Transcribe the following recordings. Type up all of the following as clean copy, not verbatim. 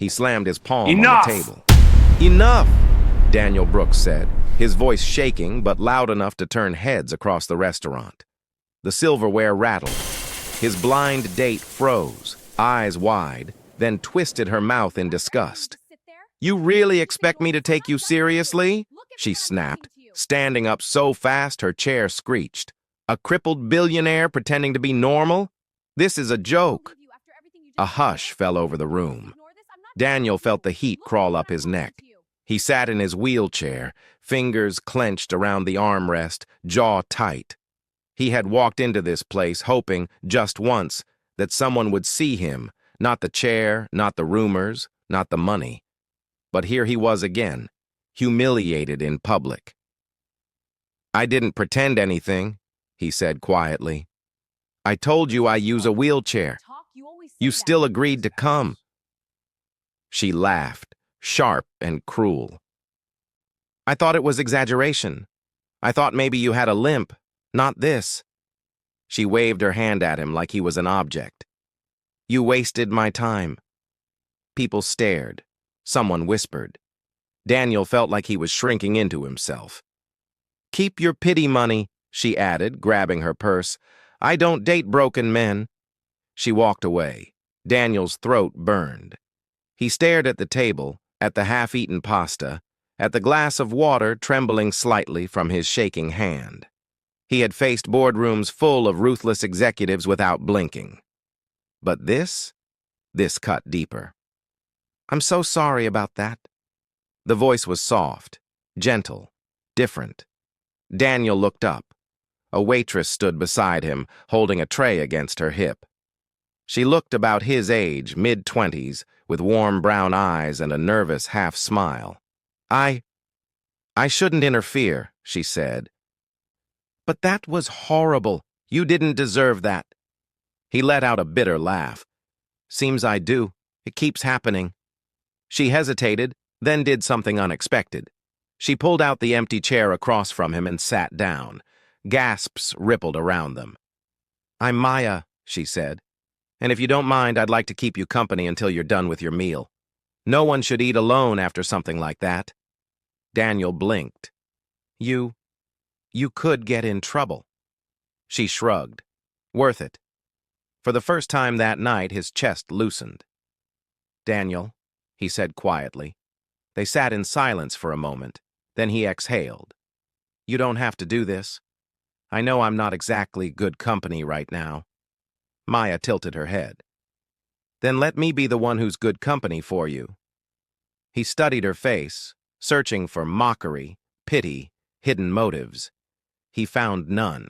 He slammed his palm on the Enough! table. "Enough!" Daniel Brooks said, his voice shaking but loud enough to turn heads across the restaurant. The silverware rattled. His blind date froze, eyes wide, then twisted her mouth in disgust. "You really expect me to take you seriously?" she snapped, standing up so fast her chair screeched. "A crippled billionaire pretending to be normal? This is a joke." A hush fell over the room. Daniel felt the heat crawl up his neck. He sat in his wheelchair, fingers clenched around the armrest, jaw tight. He had walked into this place hoping, just once, that someone would see him, not the chair, not the rumors, not the money. But here he was again, humiliated in public. "I didn't pretend anything," he said quietly. "I told you I use a wheelchair. You still agreed to come." She laughed, sharp and cruel. "I thought it was exaggeration. I thought maybe you had a limp, not this." She waved her hand at him like he was an object. "You wasted my time." People stared. Someone whispered. Daniel felt like he was shrinking into himself. "Keep your pity money," she added, grabbing her purse. "I don't date broken men." She walked away. Daniel's throat burned. He stared at the table, at the half-eaten pasta, at the glass of water trembling slightly from his shaking hand. He had faced boardrooms full of ruthless executives without blinking. But this cut deeper. "I'm so sorry about that." The voice was soft, gentle, different. Daniel looked up. A waitress stood beside him, holding a tray against her hip. She looked about his age, mid-20s, with warm brown eyes and a nervous half-smile. I shouldn't interfere," she said. "But that was horrible. You didn't deserve that." He let out a bitter laugh. "Seems I do. It keeps happening." She hesitated, then did something unexpected. She pulled out the empty chair across from him and sat down. Gasps rippled around them. "I'm Maya," she said. "And if you don't mind, I'd like to keep you company until you're done with your meal. No one should eat alone after something like that." Daniel blinked. You could get in trouble." She shrugged. "Worth it." For the first time that night, his chest loosened. "Daniel," he said quietly. They sat in silence for a moment. Then he exhaled. "You don't have to do this. I know I'm not exactly good company right now." Maya tilted her head. "Then let me be the one who's good company for you." He studied her face, searching for mockery, pity, hidden motives. He found none.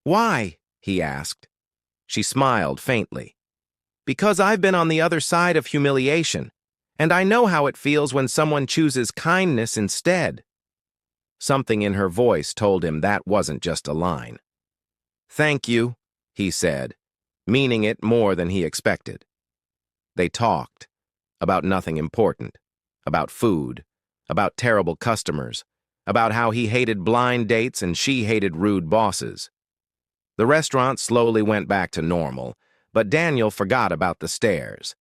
"Why?" he asked. She smiled faintly. "Because I've been on the other side of humiliation, and I know how it feels when someone chooses kindness instead." Something in her voice told him that wasn't just a line. "Thank you," he said, meaning it more than he expected. They talked. About nothing important. About food. About terrible customers. About how he hated blind dates and she hated rude bosses. The restaurant slowly went back to normal, but Daniel forgot about the stares.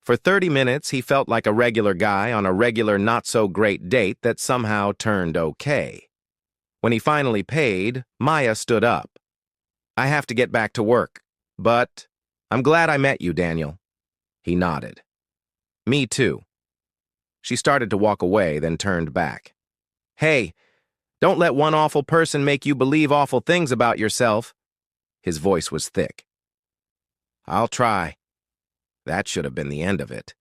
For 30 minutes, he felt like a regular guy on a regular not-so-great date that somehow turned okay. When he finally paid, Maya stood up. "I have to get back to work, but I'm glad I met you, Daniel." He nodded. "Me too." She started to walk away, then turned back. "Hey, don't let one awful person make you believe awful things about yourself." His voice was thick. "I'll try." That should have been the end of it.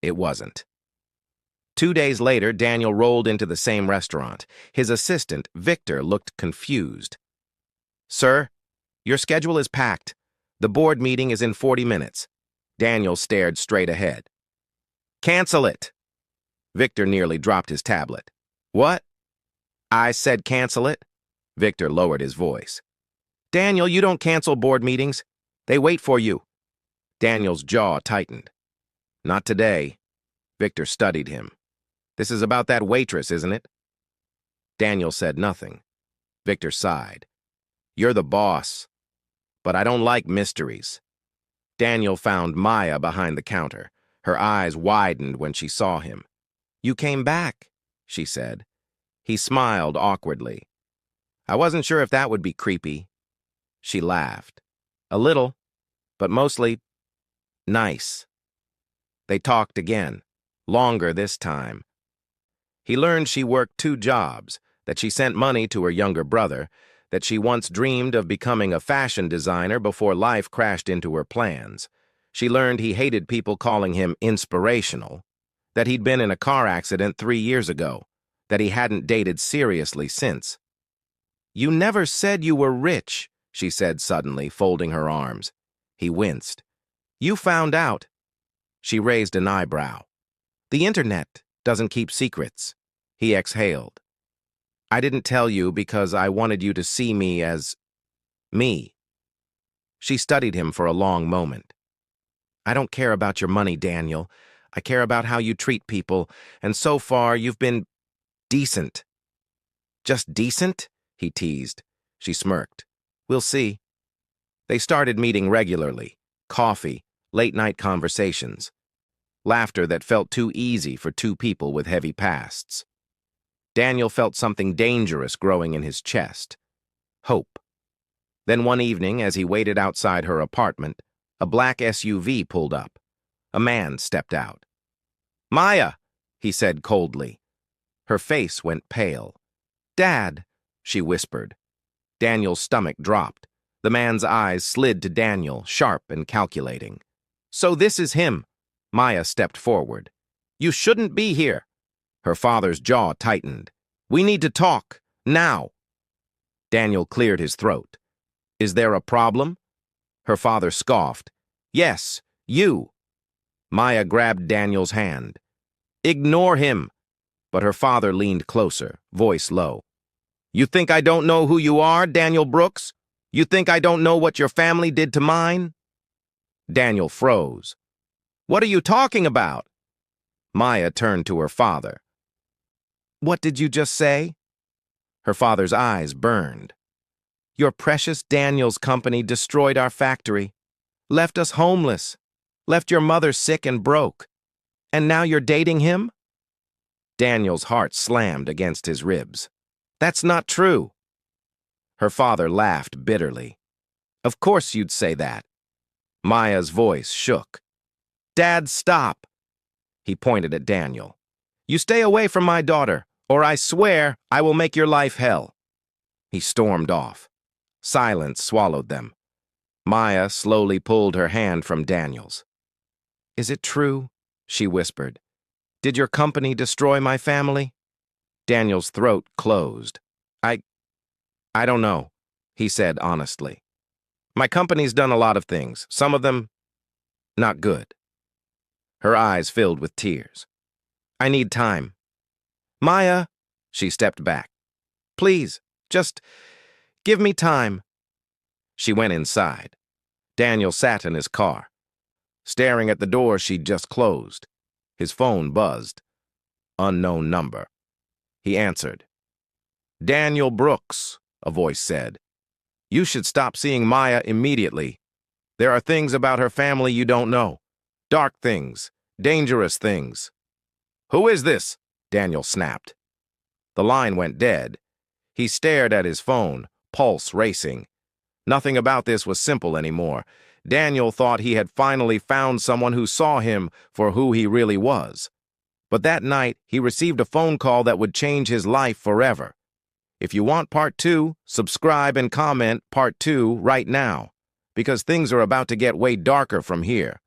It wasn't. 2 days later, Daniel rolled into the same restaurant. His assistant, Victor, looked confused. "Sir, your schedule is packed. The board meeting is in 40 minutes. Daniel stared straight ahead. "Cancel it." Victor nearly dropped his tablet. "What?" "I said cancel it." Victor lowered his voice. "Daniel, you don't cancel board meetings. They wait for you." Daniel's jaw tightened. "Not today." Victor studied him. "This is about that waitress, isn't it?" Daniel said nothing. Victor sighed. "You're the boss. But I don't like mysteries." Daniel found Maya behind the counter. Her eyes widened when she saw him. "You came back," she said. He smiled awkwardly. "I wasn't sure if that would be creepy." She laughed. "A little, but mostly nice." They talked again, longer this time. He learned she worked 2 jobs, that she sent money to her younger brother, that she once dreamed of becoming a fashion designer before life crashed into her plans. She learned he hated people calling him inspirational, that he'd been in a car accident 3 years ago, that he hadn't dated seriously since. "You never said you were rich," she said suddenly, folding her arms. He winced. "You found out." She raised an eyebrow. "The internet doesn't keep secrets." He exhaled. "I didn't tell you because I wanted you to see me as me." She studied him for a long moment. "I don't care about your money, Daniel. I care about how you treat people, and so far you've been decent." "Just decent?" he teased. She smirked. "We'll see." They started meeting regularly. Coffee, late-night conversations. Laughter that felt too easy for 2 people with heavy pasts. Daniel felt something dangerous growing in his chest. Hope. Then one evening, as he waited outside her apartment, a black SUV pulled up. A man stepped out. "Maya," he said coldly. Her face went pale. "Dad," she whispered. Daniel's stomach dropped. The man's eyes slid to Daniel, sharp and calculating. "So this is him." Maya stepped forward. "You shouldn't be here." Her father's jaw tightened. "We need to talk, now." Daniel cleared his throat. "Is there a problem?" Her father scoffed. "Yes, you." Maya grabbed Daniel's hand. "Ignore him." But her father leaned closer, voice low. "You think I don't know who you are, Daniel Brooks? You think I don't know what your family did to mine?" Daniel froze. "What are you talking about?" Maya turned to her father. "What did you just say?" Her father's eyes burned. "Your precious Daniel's company destroyed our factory, left us homeless, left your mother sick and broke, and now you're dating him?" Daniel's heart slammed against his ribs. "That's not true." Her father laughed bitterly. "Of course you'd say that." Maya's voice shook. "Dad, stop." He pointed at Daniel. "You stay away from my daughter, or I swear I will make your life hell." He stormed off. Silence swallowed them. Maya slowly pulled her hand from Daniel's. "Is it true?" she whispered. "Did your company destroy my family?" Daniel's throat closed. I don't know," he said honestly. "My company's done a lot of things, some of them not good." Her eyes filled with tears. "I need time." "Maya," she stepped back. "Please, just give me time." She went inside. Daniel sat in his car, staring at the door she'd just closed. His phone buzzed. Unknown number. He answered. "Daniel Brooks," a voice said. "You should stop seeing Maya immediately. There are things about her family you don't know. Dark things, dangerous things." "Who is this?" Daniel snapped. The line went dead. He stared at his phone, pulse racing. Nothing about this was simple anymore. Daniel thought he had finally found someone who saw him for who he really was. But that night, he received a phone call that would change his life forever. If you want part 2, subscribe and comment part 2 right now, because things are about to get way darker from here.